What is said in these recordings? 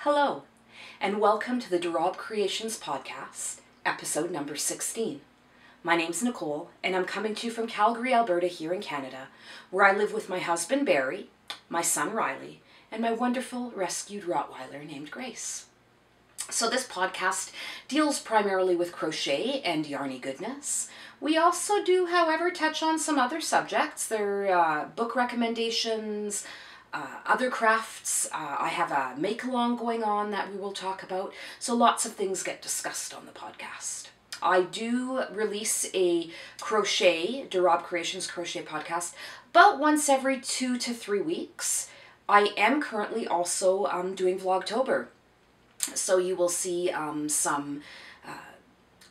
Hello, and welcome to the Rabe Creations podcast, episode number 16. My name's Nicole, and I'm coming to you from Calgary, Alberta, here in Canada, where I live with my husband, Barry, my son, Riley, and my wonderful rescued Rottweiler named Grace. So this podcast deals primarily with crochet and yarny goodness. We also do, however, touch on some other subjects. They're book recommendations, other crafts. I have a make-along going on that we will talk about. So lots of things get discussed on the podcast. I do release a crochet, Rabe Creations crochet podcast, about once every 2 to 3 weeks. I am currently also doing Vlogtober. So you will see some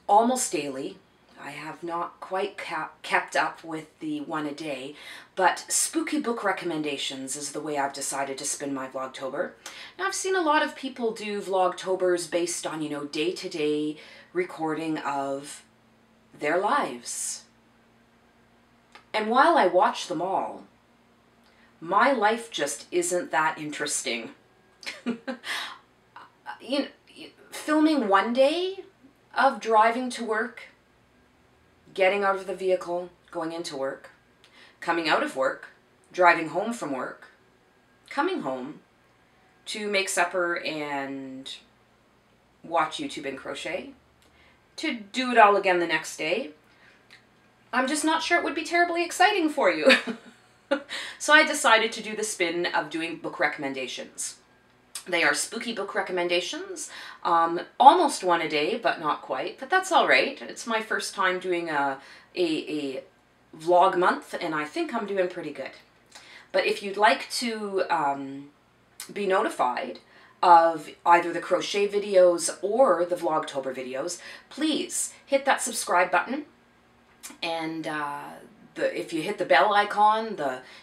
almost daily. I have not quite kept up with the one a day, but spooky book recommendations is the way I've decided to spin my Vlogtober. Now I've seen a lot of people do Vlogtobers based on, day-to-day recording of their lives. And while I watch them all, my life just isn't that interesting. Filming one day of driving to work, getting out of the vehicle, going into work, coming out of work, driving home from work, coming home to make supper and watch YouTube and crochet, to do it all again the next day. I'm just not sure it would be terribly exciting for you. So I decided to do the spin of doing book recommendations. They are spooky book recommendations, almost one a day, but not quite, but that's all right. It's my first time doing a vlog month, and I think I'm doing pretty good. But if you'd like to be notified of either the crochet videos or the Vlogtober videos, please hit that subscribe button, and if you hit the bell icon,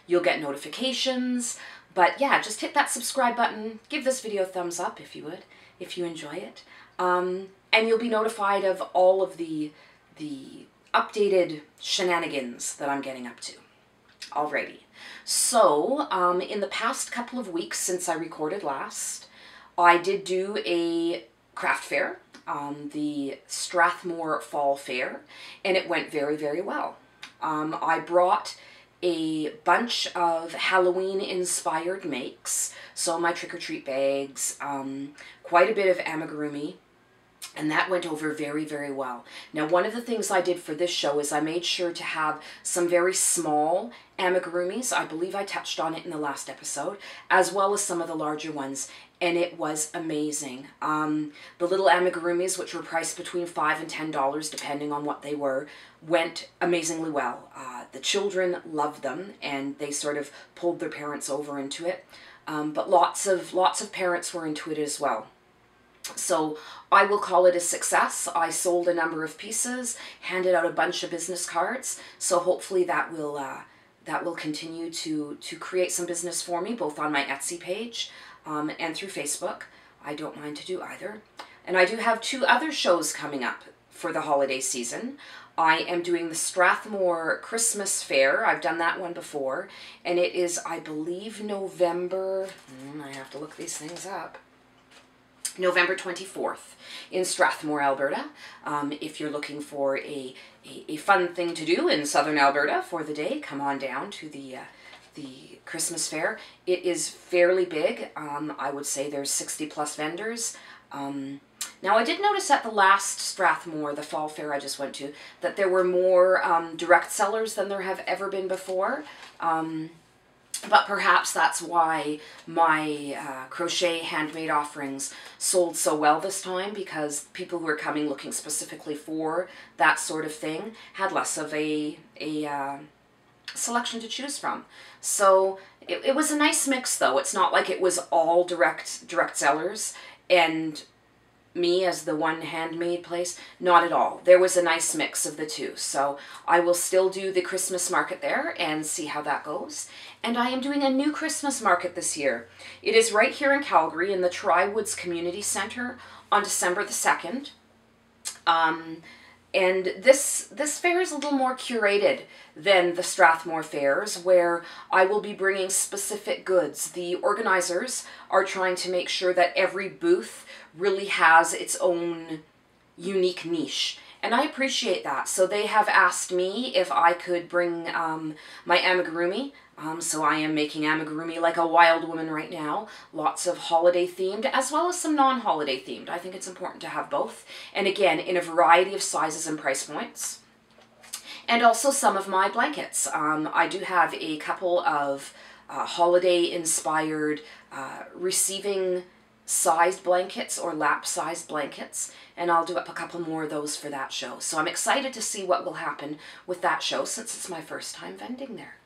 you'll get notifications. But yeah, just hit that subscribe button, give this video a thumbs up if you would, if you enjoy it. And you'll be notified of all of the updated shenanigans that I'm getting up to. Alrighty. So, in the past couple of weeks since I recorded last, I did do a craft fair, the Strathmore Fall Fair, and it went very, very well. I brought a bunch of Halloween-inspired makes, so my trick-or-treat bags, quite a bit of amigurumi, and that went over very, very well. Now, one of the things I did for this show is I made sure to have some very small amigurumis. I believe I touched on it in the last episode, as well as some of the larger ones, and it was amazing. The little amigurumis, which were priced between $5 and $10, depending on what they were, went amazingly well. The children loved them, and they sort of pulled their parents over into it. But lots of parents were into it as well. So I will call it a success. I sold a number of pieces, handed out a bunch of business cards, so hopefully that will continue to create some business for me, both on my Etsy page and through Facebook. I don't mind to do either. And I do have 2 other shows coming up for the holiday season. I am doing the Strathmore Christmas Fair. I've done that one before, and it is, I believe, November, I have to look these things up, November 24th in Strathmore, Alberta. If you're looking for a fun thing to do in southern Alberta for the day, come on down to the Christmas Fair. It is fairly big. I would say there's 60+ vendors. Now, I did notice at the last Strathmore, the fall fair I just went to, that there were more direct sellers than there have ever been before. But perhaps that's why my crochet handmade offerings sold so well this time, because people who were coming looking specifically for that sort of thing had less of a selection to choose from. So it was a nice mix, though. It's not like it was all direct sellers and me as the one handmade place. Not at all. There was a nice mix of the two. So I will still do the Christmas market there and see how that goes. And I am doing a new Christmas market this year. It is right here in Calgary in the Tri-Woods Community Centre on December the 2nd. And this fair is a little more curated than the Strathmore fairs, where I will be bringing specific goods. The organizers are trying to make sure that every booth really has its own unique niche. And I appreciate that. So they have asked me if I could bring my amigurumi. So I am making amigurumi like a wild woman right now. Lots of holiday themed as well as some non-holiday themed. I think it's important to have both. And again, in a variety of sizes and price points. And also some of my blankets. I do have a couple of holiday inspired receiving sized blankets or lap sized blankets, and I'll do up a couple more of those for that show. So I'm excited to see what will happen with that show since it's my first time vending there.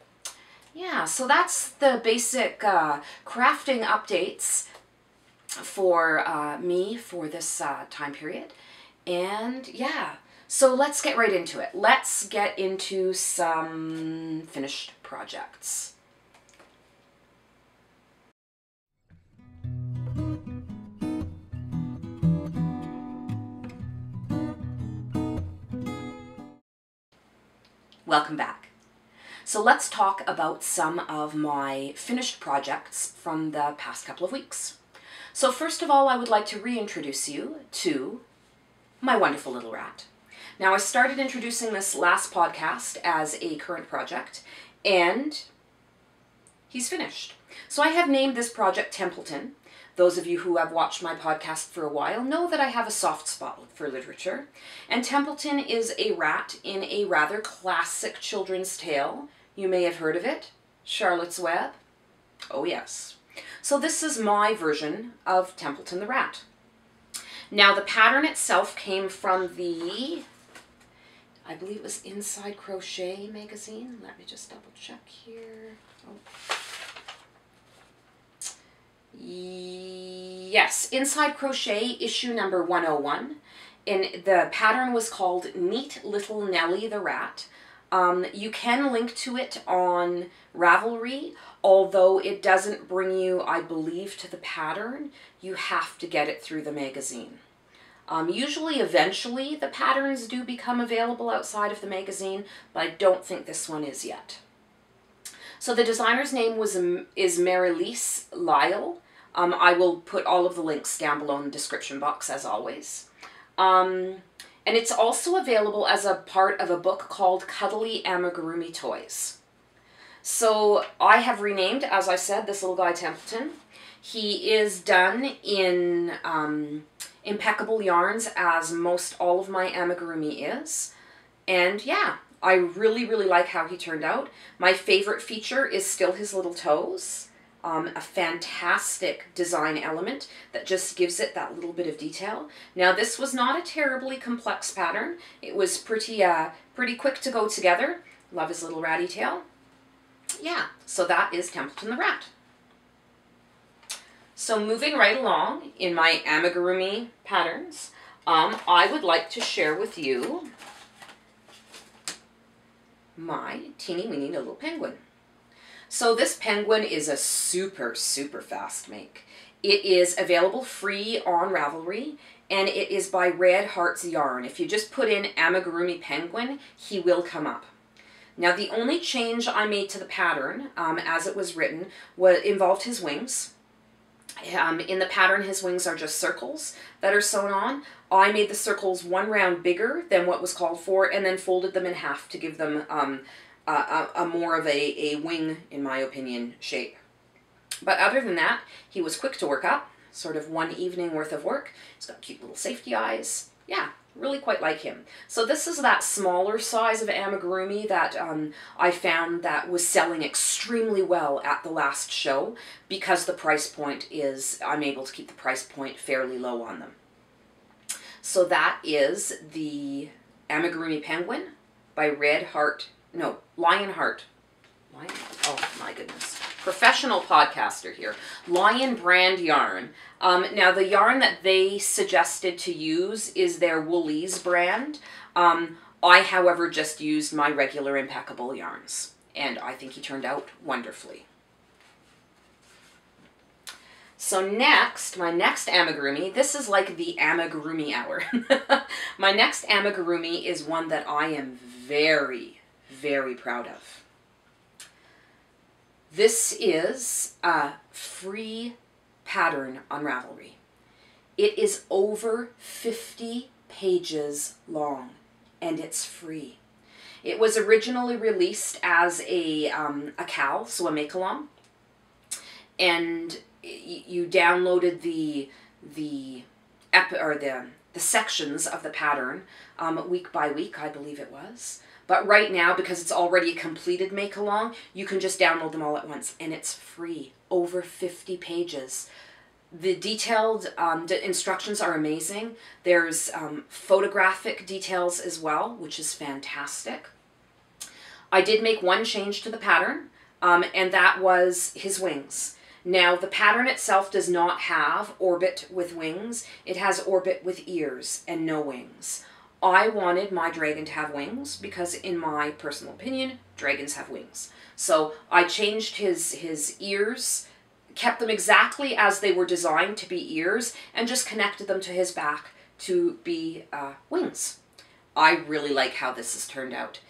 Yeah, so that's the basic crafting updates for me for this time period. And yeah, so let's get right into it. Let's get into some finished projects. Welcome back. So let's talk about some of my finished projects from the past couple of weeks. So first of all, I would like to reintroduce you to my wonderful little rat. Now, I started introducing this last podcast as a current project, and he's finished. So I have named this project Templeton. Those of you who have watched my podcast for a while know that I have a soft spot for literature. And Templeton is a rat in a rather classic children's tale. You may have heard of it, Charlotte's Web. Oh yes. So this is my version of Templeton the rat. Now the pattern itself came from the, I believe it was Inside Crochet magazine. Let me just double check here. Oh. Yes, Inside Crochet issue number 101, and the pattern was called Neat Little Nellie the Rat. You can link to it on Ravelry, although it doesn't bring you, I believe, to the pattern. You have to get it through the magazine. Usually, eventually, the patterns do become available outside of the magazine, but I don't think this one is yet. So the designer's name is Marilise Lyle. I will put all of the links down below in the description box, as always. And it's also available as a part of a book called Cuddly Amigurumi Toys. So I have renamed, as I said, this little guy Templeton. He is done in impeccable yarns, as most all of my amigurumi is. And yeah, I really, really like how he turned out. My favorite feature is still his little toes. A fantastic design element that just gives it that little bit of detail. Now this was not a terribly complex pattern. It was pretty quick to go together. Love his little ratty tail. Yeah, so that is Templeton the rat. So moving right along in my amigurumi patterns, I would like to share with you my teeny weeny little penguin. So this penguin is a super, super fast make. It is available free on Ravelry, and it is by Red Heart's Yarn. If you just put in Amigurumi Penguin, he will come up. Now the only change I made to the pattern, as it was written, involved his wings. In the pattern, his wings are just circles that are sewn on. I made the circles one round bigger than what was called for, and then folded them in half to give them a more of a wing, in my opinion, shape. But other than that, he was quick to work up, sort of one evening worth of work. He's got cute little safety eyes. Yeah, really quite like him. So this is that smaller size of amigurumi that I found that was selling extremely well at the last show, because the price point is, I'm able to keep the price point fairly low on them. So that is the Amigurumi Penguin by Lionheart. Oh my goodness. Professional podcaster here. Lion brand yarn. Now the yarn that they suggested to use is their Woolies brand. I, however, just used my regular impeccable yarns, and I think he turned out wonderfully. So next, my next amigurumi, this is like the amigurumi hour. My next amigurumi is one that I am very, very proud of. This is a free pattern on Ravelry. It is over 50 pages long, and it's free. It was originally released as a cowl, so a make-along, and you downloaded the sections of the pattern week by week, I believe it was. But right now, because it's already a completed make-along, you can just download them all at once, and it's free. Over 50 pages. The detailed instructions are amazing. There's photographic details as well, which is fantastic. I did make one change to the pattern, and that was his wings. Now, the pattern itself does not have orbit with wings. It has orbit with ears and no wings. I wanted my dragon to have wings because, in my personal opinion, dragons have wings. So I changed his ears, kept them exactly as they were designed to be ears, and just connected them to his back to be wings. I really like how this has turned out.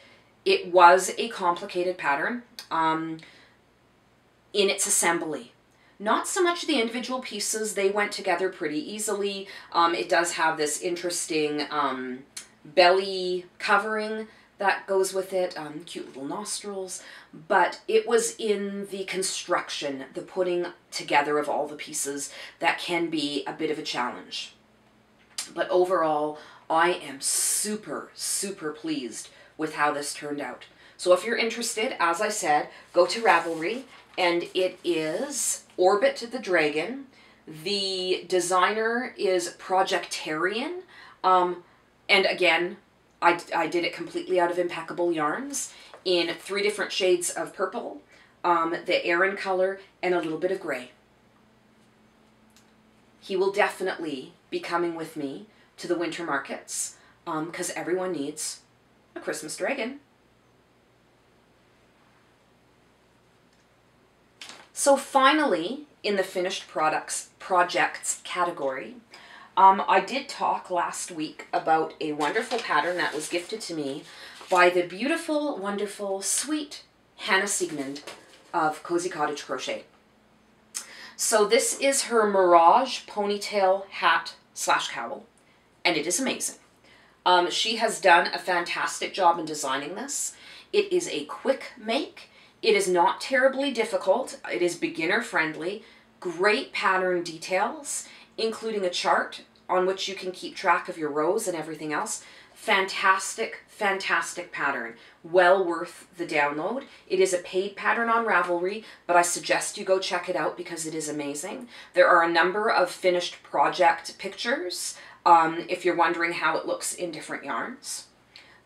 It was a complicated pattern in its assembly. Not so much the individual pieces, they went together pretty easily. It does have this interesting belly covering that goes with it, cute little nostrils, but it was in the construction, the putting together of all the pieces, that can be a bit of a challenge. But overall, I am super, super pleased with how this turned out. So if you're interested, as I said, go to Ravelry, and it is Orbit the Dragon. The designer is Projectarian, and again, I did it completely out of impeccable yarns in 3 different shades of purple, the Aran color, and a little bit of gray. He will definitely be coming with me to the winter markets, because everyone needs a Christmas dragon. So finally, in the finished projects category, I did talk last week about a wonderful pattern that was gifted to me by the beautiful, wonderful, sweet Hannah Siegmund of Cozy Cottage Crochet. So this is her Mirage ponytail hat / cowl, and it is amazing. She has done a fantastic job in designing this. It is a quick make. It is not terribly difficult. It is beginner friendly. Great pattern details, including a chart on which you can keep track of your rows and everything else. Fantastic, fantastic pattern. Well worth the download. It is a paid pattern on Ravelry, but I suggest you go check it out because it is amazing. There are a number of finished project pictures if you're wondering how it looks in different yarns.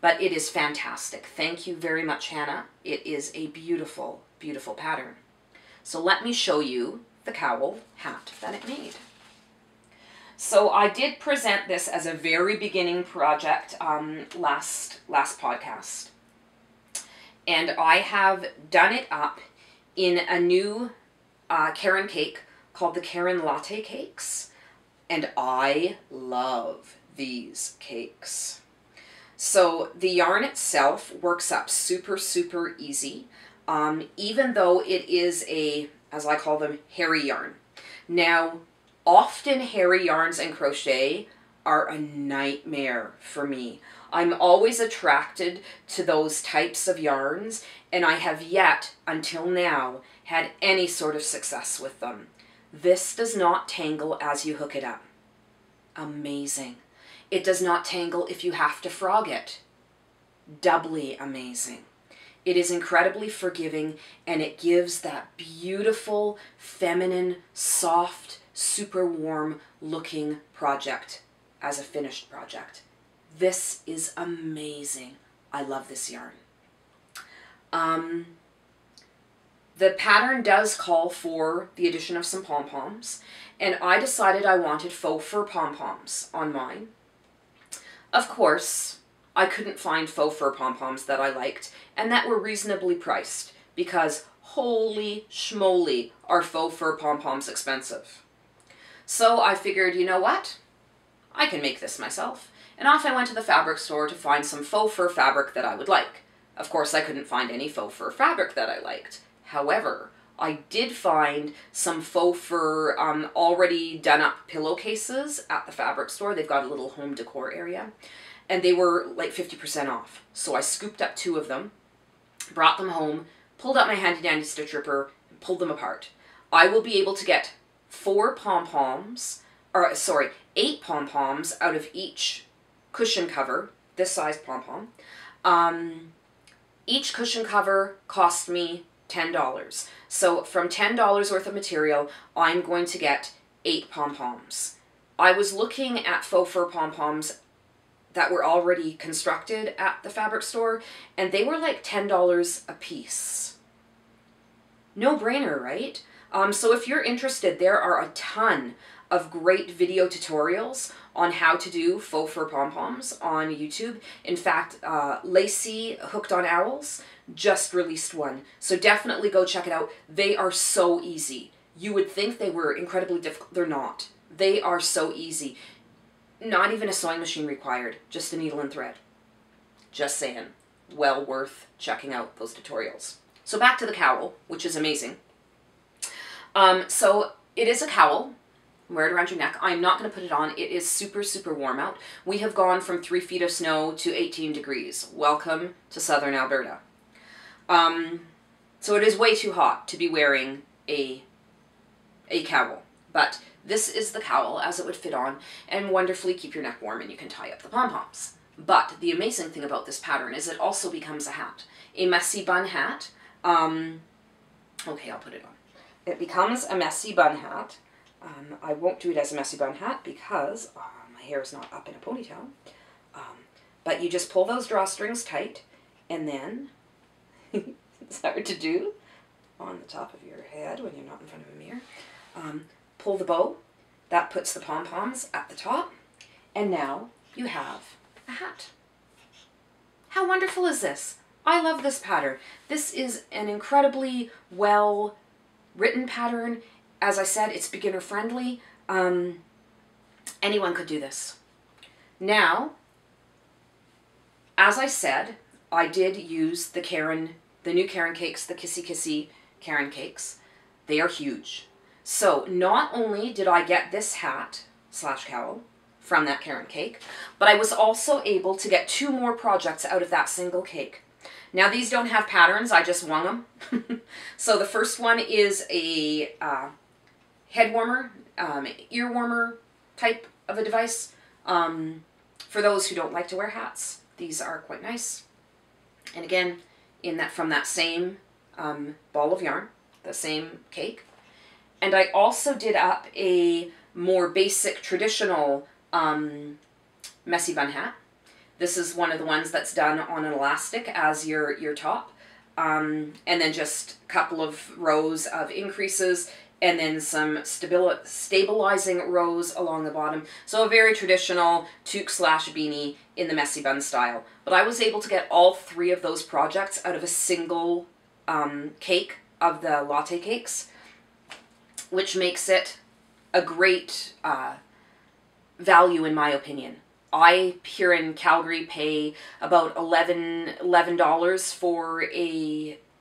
But it is fantastic. Thank you very much, Hannah. It is a beautiful, beautiful pattern. So let me show you the cowl hat that it made. So I did present this as a very beginning project last podcast. And I have done it up in a new Karen cake called the Karen Latte Cakes. And I love these cakes. So the yarn itself works up super, super easy, even though it is a, as I call them, hairy yarn. Now, often hairy yarns and crochet are a nightmare for me. I'm always attracted to those types of yarns, and I have yet, until now, had any sort of success with them. This does not tangle as you hook it up. Amazing. It does not tangle if you have to frog it. Doubly amazing. It is incredibly forgiving, and it gives that beautiful, feminine, soft, super warm looking project as a finished project. This is amazing. I love this yarn. The pattern does call for the addition of some pom-poms, and I decided I wanted faux fur pom-poms on mine. Of course, I couldn't find faux fur pom-poms that I liked and that were reasonably priced, because holy schmoly are faux fur pom-poms expensive. So I figured, you know what? I can make this myself. And off I went to the fabric store to find some faux fur fabric that I would like. Of course, I couldn't find any faux fur fabric that I liked. However, I did find some faux fur already done up pillowcases at the fabric store. They've got a little home decor area. And they were like 50% off. So I scooped up 2 of them, brought them home, pulled out my handy dandy stitch ripper, and pulled them apart. I will be able to get 8 pom-poms out of each cushion cover, this size pom-pom. Each cushion cover cost me $10. So from $10 worth of material, I'm going to get 8 pom-poms. I was looking at faux fur pom-poms that were already constructed at the fabric store, and they were like $10 a piece. No brainer, right? So if you're interested, there are a ton of great video tutorials on how to do faux fur pom-poms on YouTube. In fact, Lacey Hooked on Owls just released one. So definitely go check it out. They are so easy. You would think they were incredibly difficult. They're not. They are so easy. Not even a sewing machine required, just a needle and thread. Just saying. Well worth checking out those tutorials. So back to the cowl, which is amazing. So it is a cowl. Wear it around your neck. I'm not going to put it on. It is super, super warm out. We have gone from 3 feet of snow to 18 degrees. Welcome to southern Alberta. So it is way too hot to be wearing a cowl. But this is the cowl as it would fit on and wonderfully keep your neck warm, and you can tie up the pom-poms. But the amazing thing about this pattern is it also becomes a hat. A messy bun hat. Okay, I'll put it on. It becomes a messy bun hat. I won't do it as a messy bun hat because my hair is not up in a ponytail. But you just pull those drawstrings tight, and then, it's hard to do, on the top of your head when you're not in front of a mirror. Pull the bow. That puts the pom-poms at the top. And now you have a hat. How wonderful is this? I love this pattern. This is an incredibly well written pattern. As I said, it's beginner friendly. Anyone could do this. Now, as I said, I did use the new Karen cakes, the Kissy Kissy Karen cakes. They are huge. So not only did I get this hat / cowl from that Karen cake, but I was also able to get 2 more projects out of that single cake. Now these don't have patterns, I just wung them. So the first one is a head warmer, ear warmer type of a device. For those who don't like to wear hats, these are quite nice. And again, from that same ball of yarn, the same cake. And I also did up a more basic traditional messy bun hat. This is one of the ones that's done on an elastic as your top. And then just a couple of rows of increases and then some stabilizing rows along the bottom. So a very traditional toque / beanie in the messy bun style. But I was able to get all 3 of those projects out of a single cake of the latte cakes, which makes it a great value in my opinion. I, here in Calgary, pay about $11 for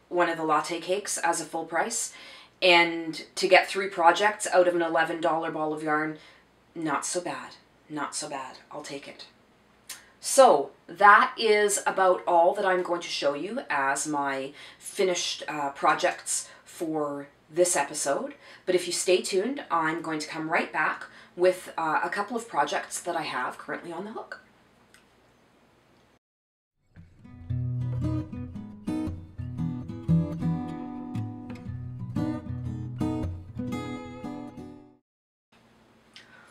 one of the latte cakes as a full price. And to get 3 projects out of an $11 ball of yarn, not so bad. Not so bad. I'll take it. So that is about all that I'm going to show you as my finished projects for this episode. But if you stay tuned, I'm going to come right back with a couple of projects that I have currently on the hook.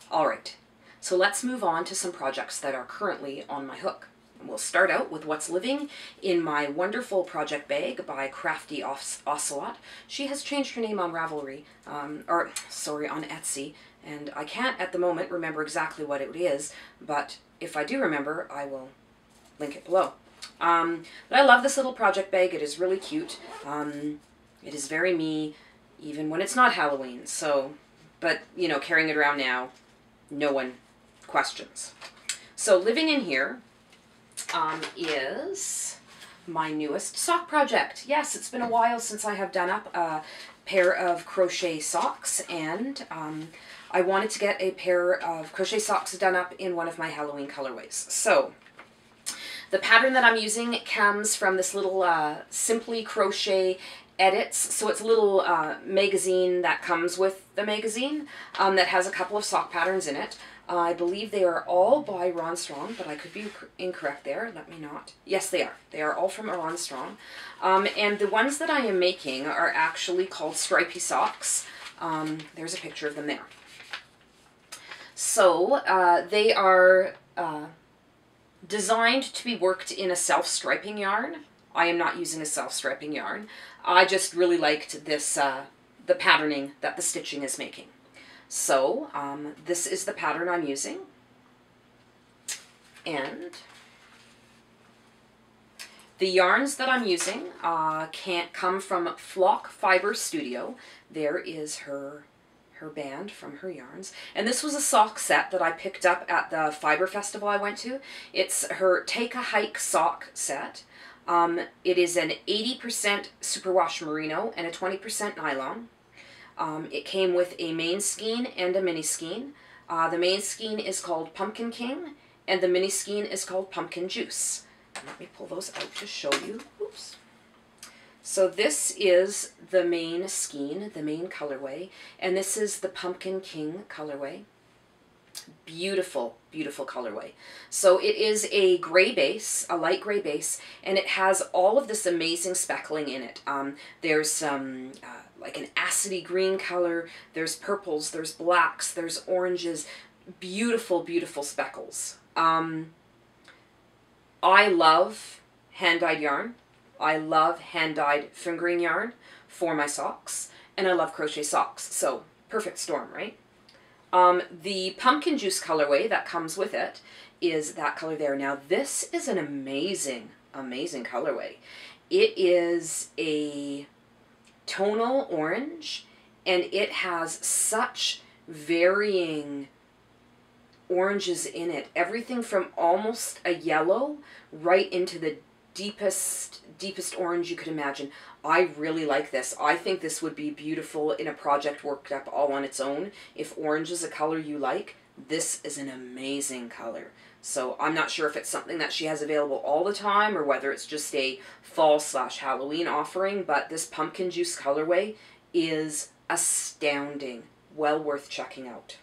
Alright, so let's move on to some projects that are currently on my hook. We'll start out with what's living in my wonderful project bag by Crafty Ocelot. She has changed her name on Ravelry, on Etsy, and I can't at the moment remember exactly what it is, but if I do remember, I will link it below. But I love this little project bag. It is really cute. It is very me, even when it's not Halloween, so But, you know, carrying it around now, no one questions. So living in here is my newest sock project. Yes, it's been a while since I have done up a pair of crochet socks, and I wanted to get a pair of crochet socks done up in one of my Halloween colorways. So the pattern that I'm using comes from this little Simply Crochet Edits. So it's a little magazine that comes with the magazine that has a couple of sock patterns in it. I believe they are all by Ron Strong, but I could be incorrect there. Let me not. Yes, they are. They are all from Ron Strong. And the ones that I am making are actually called stripy socks. There's a picture of them there. So they are designed to be worked in a self-striping yarn. I am not using a self-striping yarn. I just really liked this, the patterning that the stitching is making. So this is the pattern I'm using, and the yarns that I'm using can't come from Flock Fibre Studio. There is her band from her yarns, and this was a sock set that I picked up at the Fibre Festival I went to. It's her Take a Hike sock set. It is an 80% superwash merino and a 20% nylon. It came with a main skein and a mini skein. The main skein is called Pumpkin King, and the mini skein is called Pumpkin Juice. Let me pull those out to show you. Oops. So this is the main skein, the main colorway, and this is the Pumpkin King colorway. Beautiful, beautiful colorway. So it is a gray base, a light gray base, and it has all of this amazing speckling in it. There's some like an acidy green color, there's purples, there's blacks, there's oranges, beautiful, beautiful speckles. I love hand-dyed yarn. I love hand-dyed fingering yarn for my socks, and I love crochet socks, so perfect storm, right? The Pumpkin Juice colorway that comes with it is that color there. Now this is an amazing, amazing colorway. It is a tonal orange, and it has such varying oranges in it. Everything from almost a yellow right into the deepest orange you could imagine. I really like this. I think this would be beautiful in a project worked up all on its own. If orange is a color you like, this is an amazing color. So I'm not sure if it's something that she has available all the time or whether it's just a fall/Halloween offering, but this Pumpkin Juice colorway is astounding. Well worth checking out.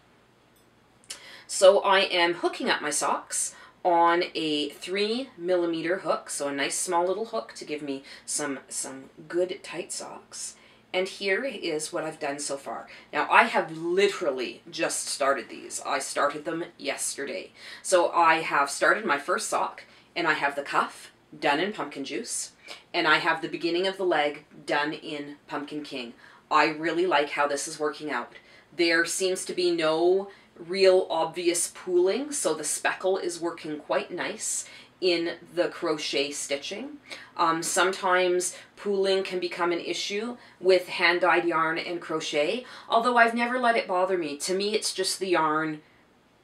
So I am hooking up my socks on a 3mm hook, so a nice small little hook to give me some good tight socks. And here is what I've done so far. Now I have literally just started these. I started them yesterday. So I have started my first sock, and I have the cuff done in Pumpkin Juice, and I have the beginning of the leg done in Pumpkin King. I really like how this is working out. There seems to be no real obvious pooling, so the speckle is working quite nice in the crochet stitching. Sometimes pooling can become an issue with hand-dyed yarn and crochet, although I've never let it bother me. To me, it's just the yarn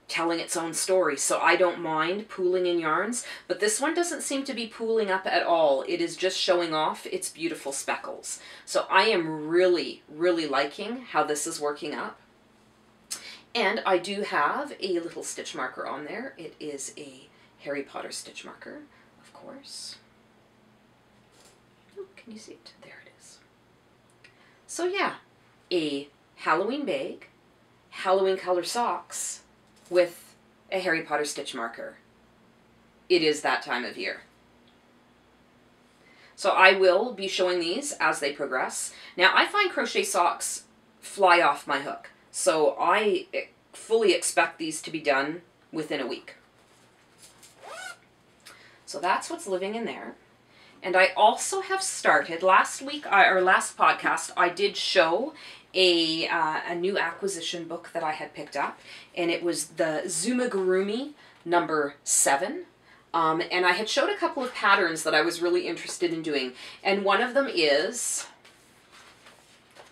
telling its own story, so I don't mind pooling in yarns, but this one doesn't seem to be pooling up at all. It is just showing off its beautiful speckles. So I am really, really liking how this is working up. And I do have a little stitch marker on there. It is a Harry Potter stitch marker, of course. Oh, can you see it? There it is. So yeah, a Halloween bag, Halloween color socks with a Harry Potter stitch marker. It is that time of year. So I will be showing these as they progress. Now I find crochet socks fly off my hook. So I fully expect these to be done within a week. So that's what's living in there. And I also have started, last week, or last podcast, I did show a new acquisition book that I had picked up. And it was the Amigurumi number 7. And I had showed a couple of patterns that I was really interested in doing. And one of them is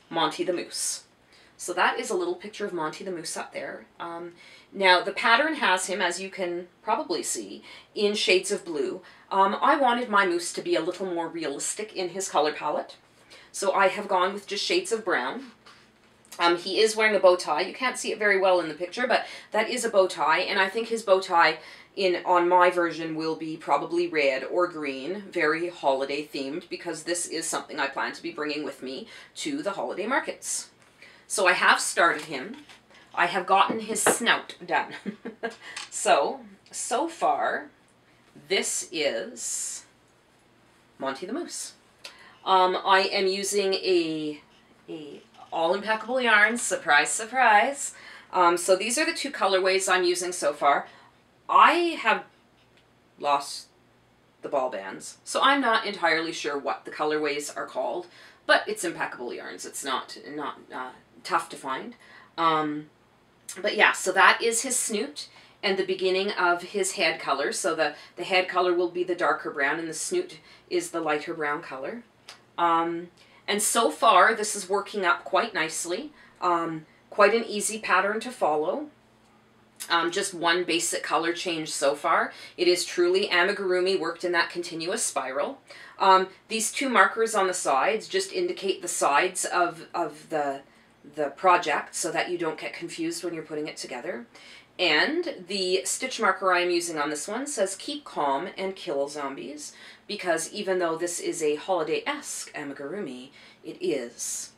Monty the Moose. So that is a little picture of Monty the Moose up there. Now the pattern has him, as you can probably see, in shades of blue. I wanted my moose to be a little more realistic in his color palette, so I have gone with just shades of brown. He is wearing a bow tie. You can't see it very well in the picture, but that is a bow tie, and I think his bow tie on my version will be probably red or green, very holiday themed, because this is something I plan to be bringing with me to the holiday markets. So I have started him. I have gotten his snout done. So far, this is Monty the Moose. I am using a all impeccable yarns, surprise, surprise. So these are the two colorways I'm using so far. I have lost the ball bands, so I'm not entirely sure what the colorways are called, but it's impeccable yarns. It's not tough to find. But yeah, so that is his snoot and the beginning of his head color. So the head color will be the darker brown and the snoot is the lighter brown color. And so far this is working up quite nicely. Quite an easy pattern to follow. Just one basic color change so far. It is truly amigurumi worked in that continuous spiral. These two markers on the sides just indicate the sides of the project so that you don't get confused when you're putting it together. And the stitch marker I'm using on this one says keep calm and kill zombies, because even though this is a holiday-esque amigurumi, it is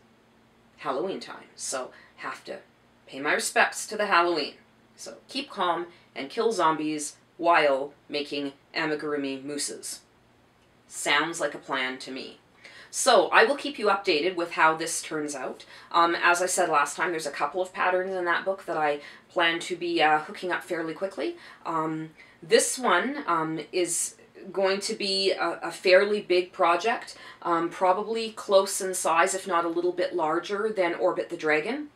Halloween time, so have to pay my respects to the Halloween. So keep calm and kill zombies while making amigurumi mooses. Sounds like a plan to me. So I will keep you updated with how this turns out. As I said last time, there's a couple of patterns in that book that I plan to be hooking up fairly quickly. This one is going to be a fairly big project, probably close in size, if not a little bit larger than Orbit the Dragon.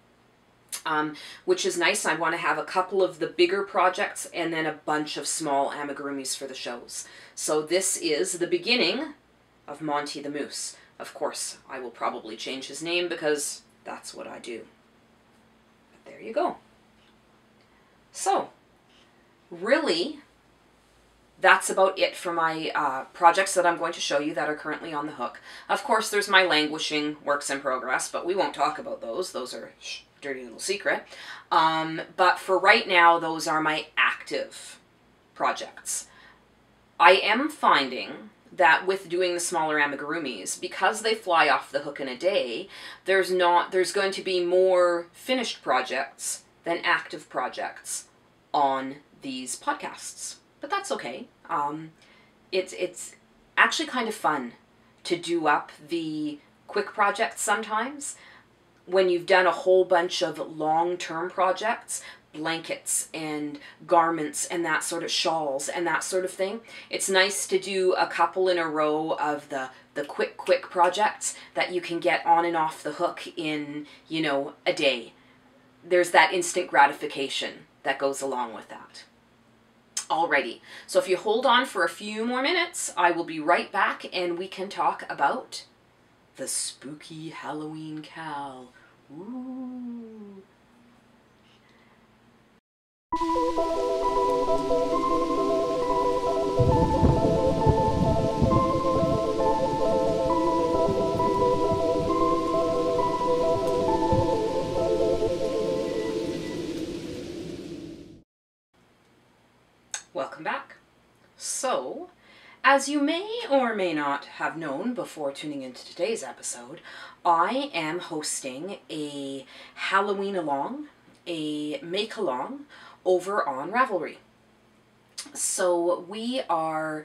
Which is nice. I want to have a couple of the bigger projects and then a bunch of small amigurumis for the shows. So this is the beginning of Monty the Moose. Of course, I will probably change his name because that's what I do. But there you go. So, really, that's about it for my projects that I'm going to show you that are currently on the hook. Of course, there's my languishing works in progress, but we won't talk about those. Those are dirty little secret. But for right now, those are my active projects. I am finding that with doing the smaller amigurumis, because they fly off the hook in a day, there's going to be more finished projects than active projects on these podcasts. But that's okay. It's actually kind of fun to do up the quick projects sometimes. When you've done a whole bunch of long-term projects, blankets and garments and that sort of shawls and that sort of thing, it's nice to do a couple in a row of the quick projects that you can get on and off the hook in, you know, a day. There's that instant gratification that goes along with that. Alrighty, so if you hold on for a few more minutes, I will be right back and we can talk about the spooky Halloween cowl. Ooh. Welcome back. So, as you may or may not have known before tuning into today's episode, I am hosting a Halloween along, a make along, over on Ravelry. So we are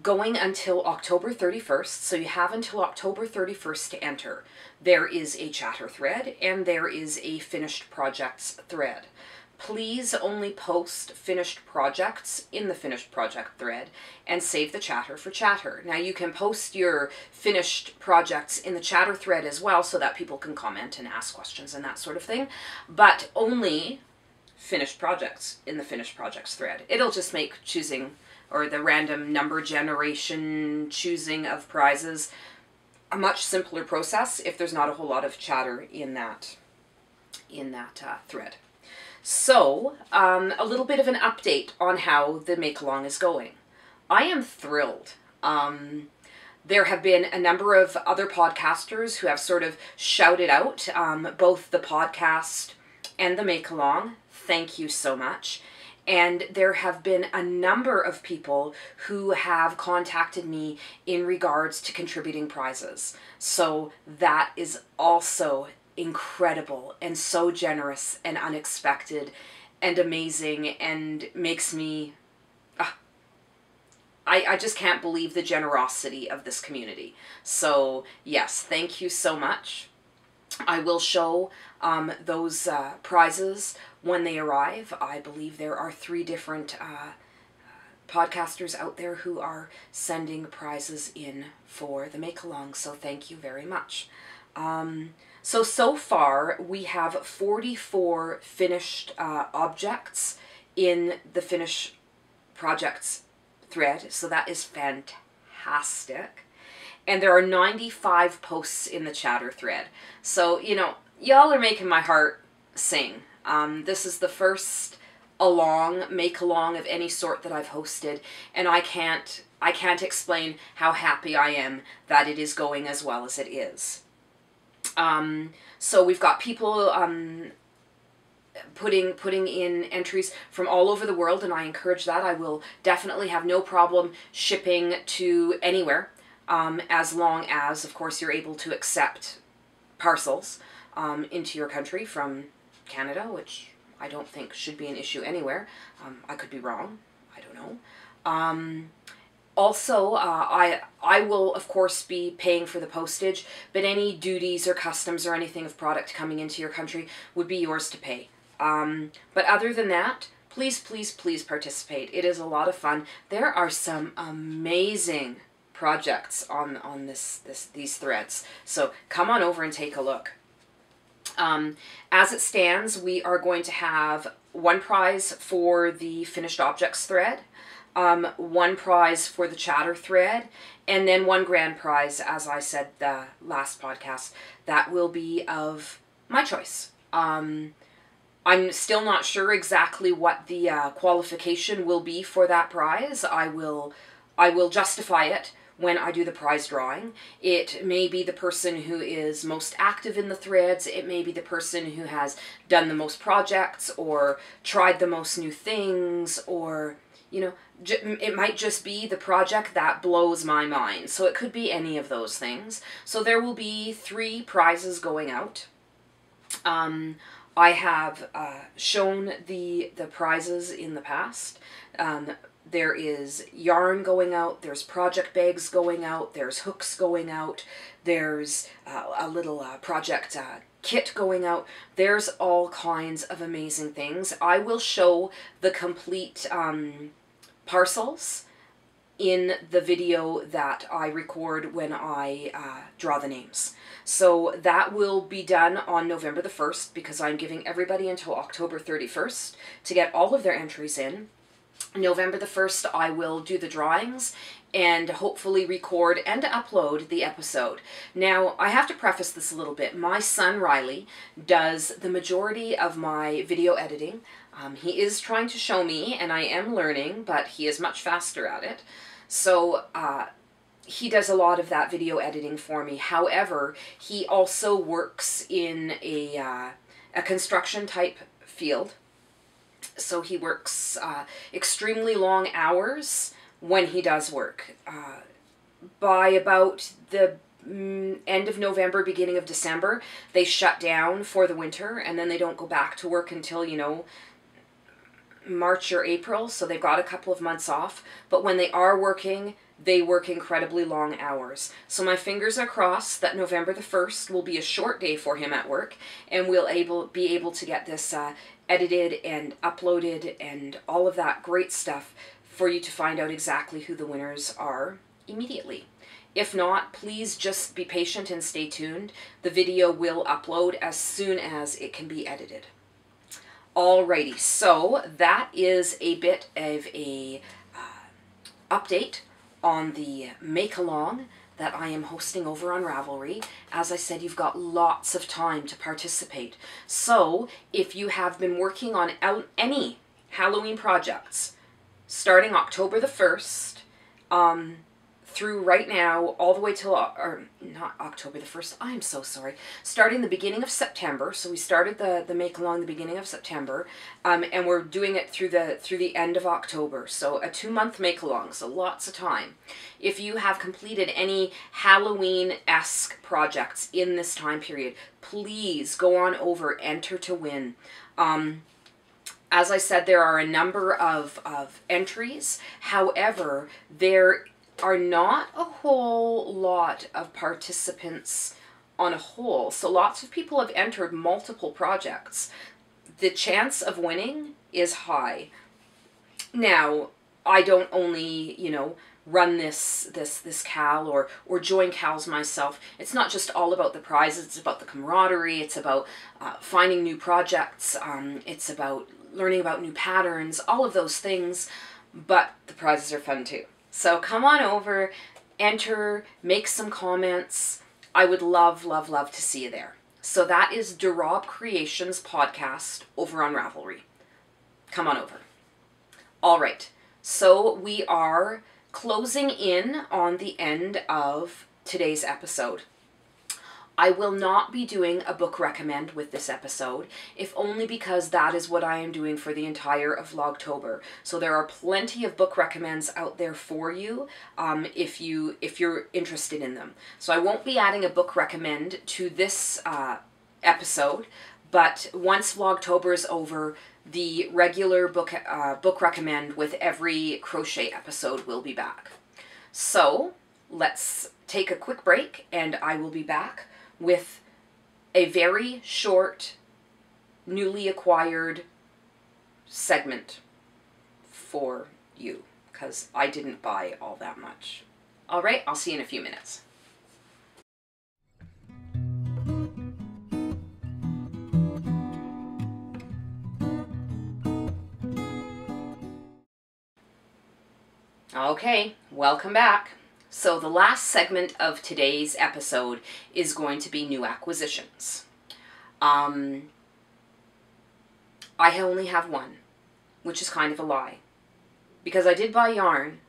going until October 31st, so you have until October 31st to enter. There is a chatter thread and there is a finished projects thread. Please only post finished projects in the finished project thread and save the chatter for chatter. Now you can post your finished projects in the chatter thread as well so that people can comment and ask questions and that sort of thing, but only finished projects in the finished projects thread. It'll just make choosing, or the random number generation choosing of prizes, a much simpler process if there's not a whole lot of chatter in that in that thread. So, a little bit of an update on how the make-along is going. I am thrilled. There have been a number of other podcasters who have sort of shouted out both the podcast and the make-along. Thank you so much. And there have been a number of people who have contacted me in regards to contributing prizes. So that is also incredible and so generous and unexpected and amazing and makes me... I just can't believe the generosity of this community. So yes, thank you so much. I will show those prizes when they arrive. I believe there are 3 different podcasters out there who are sending prizes in for the make-along, so thank you very much. So far we have 44 finished objects in the Finish Projects thread, so that is fantastic. And there are 95 posts in the chatter thread. So, you know, y'all are making my heart sing. This is the first make-along of any sort that I've hosted, and I can't explain how happy I am that it is going as well as it is. So we've got people putting in entries from all over the world, and I encourage that. I will definitely have no problem shipping to anywhere, as long as, of course, you're able to accept parcels into your country from Canada, which I don't think should be an issue anywhere. I could be wrong. I don't know. Also, I will, of course, be paying for the postage, but any duties or customs or anything of product coming into your country would be yours to pay. But other than that, please, please, please participate. It is a lot of fun. There are some amazing projects on these threads, so come on over and take a look. As it stands, we are going to have 1 prize for the Finished Objects thread, 1 prize for the chatter thread, and then 1 grand prize, as I said the last podcast, that will be of my choice. I'm still not sure exactly what the qualification will be for that prize. I will justify it when I do the prize drawing. It may be the person who is most active in the threads. It may be the person who has done the most projects or tried the most new things, or, you know, it might just be the project that blows my mind. So it could be any of those things. So there will be 3 prizes going out. I have shown the prizes in the past. There is yarn going out, there's project bags going out, there's hooks going out, there's a little project kit going out. There's all kinds of amazing things. I will show the complete parcels in the video that I record when I draw the names. So that will be done on November the 1st, because I'm giving everybody until October 31st to get all of their entries in. November the 1st, I will do the drawings and hopefully record and upload the episode. Now, I have to preface this a little bit. My son, Riley, does the majority of my video editing. He is trying to show me, and I am learning, but he is much faster at it. So, he does a lot of that video editing for me. However, he also works in a construction type field. So he works extremely long hours when he does work. By about the end of November, beginning of December, they shut down for the winter, and then they don't go back to work until, you know, March or April, so they've got a couple of months off. But when they are working, they work incredibly long hours. So my fingers are crossed that November the 1st will be a short day for him at work, and we'll be able to get this edited and uploaded and all of that great stuff for you to find out exactly who the winners are immediately. If not, please just be patient and stay tuned. The video will upload as soon as it can be edited. Alrighty, so that is a bit of a update on the make-along that I am hosting over on Ravelry. As I said, you've got lots of time to participate. So if you have been working on any Halloween projects starting October the 1st, through right now, all the way till, or not October the 1st, I'm so sorry, starting the beginning of September. So we started the make-along the beginning of September, and we're doing it through the end of October. So a 2-month make-along, so lots of time. If you have completed any Halloween-esque projects in this time period, please go on over, enter to win. As I said, there are a number of entries. However, there are not a whole lot of participants on a whole. So lots of people have entered multiple projects. The chance of winning is high. Now, I don't only, you know, run this Cowl or join Cowls myself. It's not just all about the prizes, it's about the camaraderie, it's about finding new projects, it's about learning about new patterns, all of those things, but the prizes are fun too. So come on over, enter, make some comments. I would love, love, love to see you there. So that is Rabe Creations podcast over on Ravelry. Come on over. All right, so we are closing in on the end of today's episode. I will not be doing a book recommend with this episode, if only because that is what I am doing for the entire of Vlogtober. So there are plenty of book recommends out there for you, if you're interested in them. So I won't be adding a book recommend to this episode, but once Vlogtober is over, the regular book recommend with every crochet episode will be back. So let's take a quick break, and I will be back with a very short, newly acquired segment for you, because I didn't buy all that much. All right, I'll see you in a few minutes. Okay, welcome back. So the last segment of today's episode is going to be new acquisitions. I only have one, which is kind of a lie, because I did buy yarn,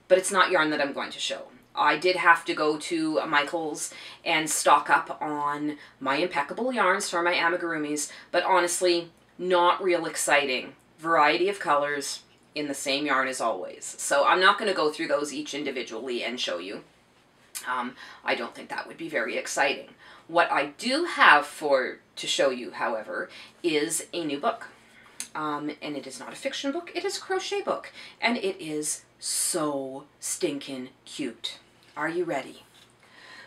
but it's not yarn that I'm going to show. I did have to go to Michael's and stock up on my impeccable yarns for my amigurumis, but honestly, not real exciting. Variety of colors in the same yarn as always. So I'm not going to go through those each individually and show you. I don't think that would be very exciting. What I do have to show you, however, is a new book. And it is not a fiction book, it is a crochet book. And it is so stinking cute. Are you ready?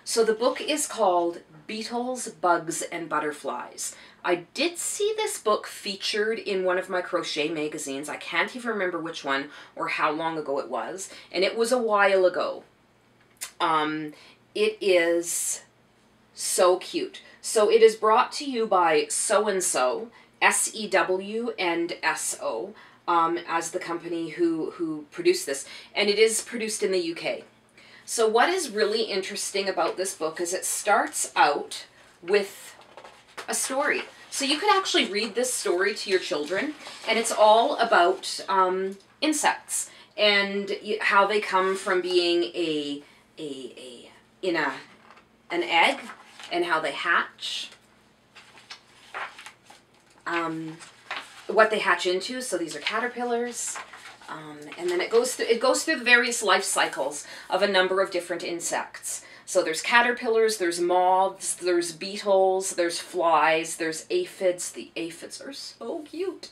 So the book is called Beetles, Bugs, and Butterflies. I did see this book featured in one of my crochet magazines. I can't even remember which one or how long ago it was, and it was a while ago. It is so cute. So it is brought to you by So-and-So, S-E-W and S-O, as the company who produced this, and it is produced in the UK. So what is really interesting about this book is it starts out with a story. So you could actually read this story to your children, and it's all about insects and how they come from being in an egg and how they hatch, what they hatch into. So these are caterpillars. And then it goes through the various life cycles of a number of different insects. So there's caterpillars, there's moths, there's beetles, there's flies, there's aphids. The aphids are so cute.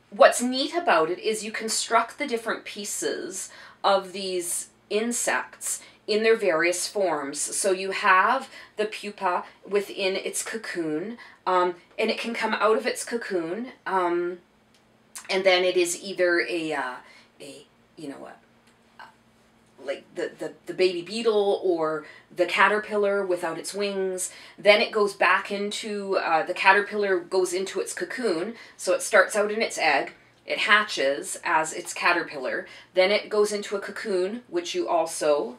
What's neat about it is you construct the different pieces of these insects in their various forms. So you have the pupa within its cocoon, and it can come out of its cocoon, and then it is either like the baby beetle or the caterpillar without its wings. Then it goes back into, the caterpillar goes into its cocoon, so it starts out in its egg, it hatches as its caterpillar. Then it goes into a cocoon, which you also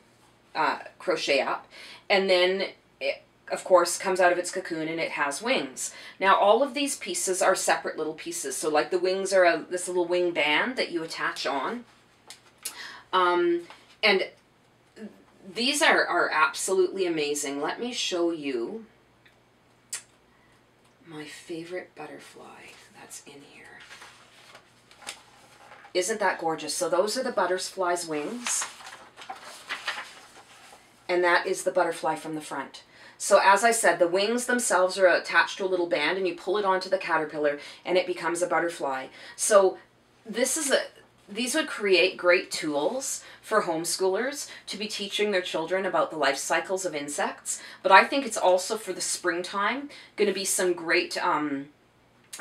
crochet up. And then it, of course, comes out of its cocoon and it has wings. Now, all of these pieces are separate little pieces. So like the wings are this little wing band that you attach on. And these are absolutely amazing. Let me show you my favorite butterfly that's in here. Isn't that gorgeous? So those are the butterfly's wings. And that is the butterfly from the front. So as I said, the wings themselves are attached to a little band and you pull it onto the caterpillar and it becomes a butterfly. So these would create great tools for homeschoolers to be teaching their children about the life cycles of insects. But I think it's also for the springtime going to be some great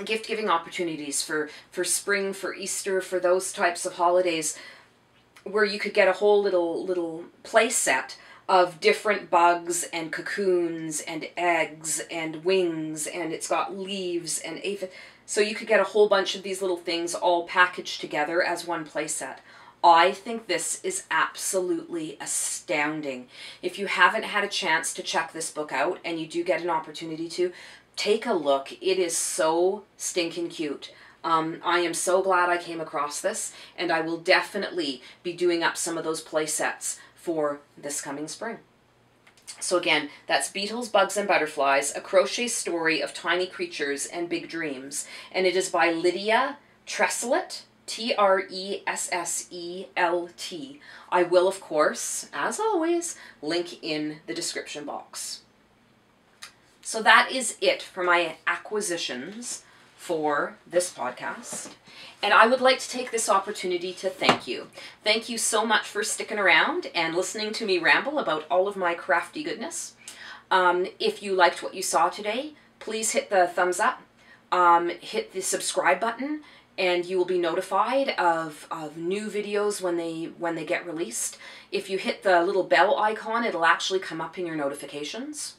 gift-giving opportunities for spring, for Easter, for those types of holidays where you could get a whole little play set of different bugs and cocoons and eggs and wings, and it's got leaves and aphids. So you could get a whole bunch of these little things all packaged together as one play set. I think this is absolutely astounding. If you haven't had a chance to check this book out, and you do get an opportunity to, take a look. It is so stinking cute. I am so glad I came across this, and I will definitely be doing up some of those play sets for this coming spring. So again, that's Beetles, Bugs and Butterflies, a crochet story of tiny creatures and big dreams. And it is by Lydia Tresselt, Tresselt. I will, of course, as always, link in the description box. So that is it for my acquisitions for this podcast. And I would like to take this opportunity to thank you. Thank you so much for sticking around and listening to me ramble about all of my crafty goodness. If you liked what you saw today, please hit the thumbs up, hit the subscribe button, and you will be notified of new videos when they get released. If you hit the little bell icon, it'll actually come up in your notifications.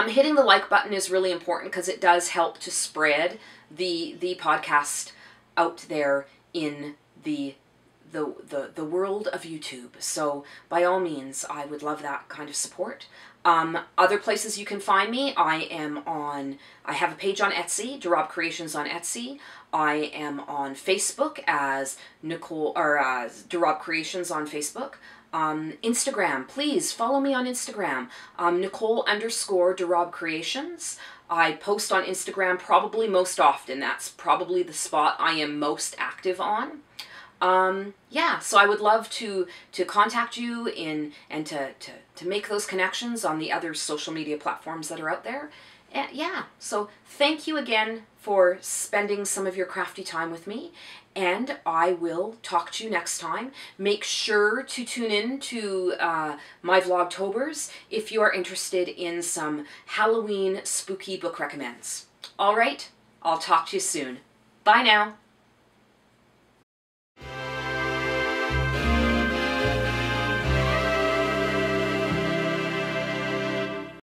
Hitting the like button is really important because it does help to spread the podcast out there in the world of YouTube. So by all means, I would love that kind of support. Other places you can find me, I have a page on Etsy, Rabe Creations on Etsy. I am on Facebook as Nicole, or as Rabe Creations on Facebook. Instagram, please follow me on Instagram, Nicole_Rabe Creations. I post on Instagram probably most often. That's probably the spot I am most active on. Yeah, so I would love to contact you and to make those connections on the other social media platforms that are out there. Yeah, so thank you again for spending some of your crafty time with me, and I will talk to you next time. Make sure to tune in to my Vlogtobers if you are interested in some Halloween spooky book recommends. All right, I'll talk to you soon. Bye now.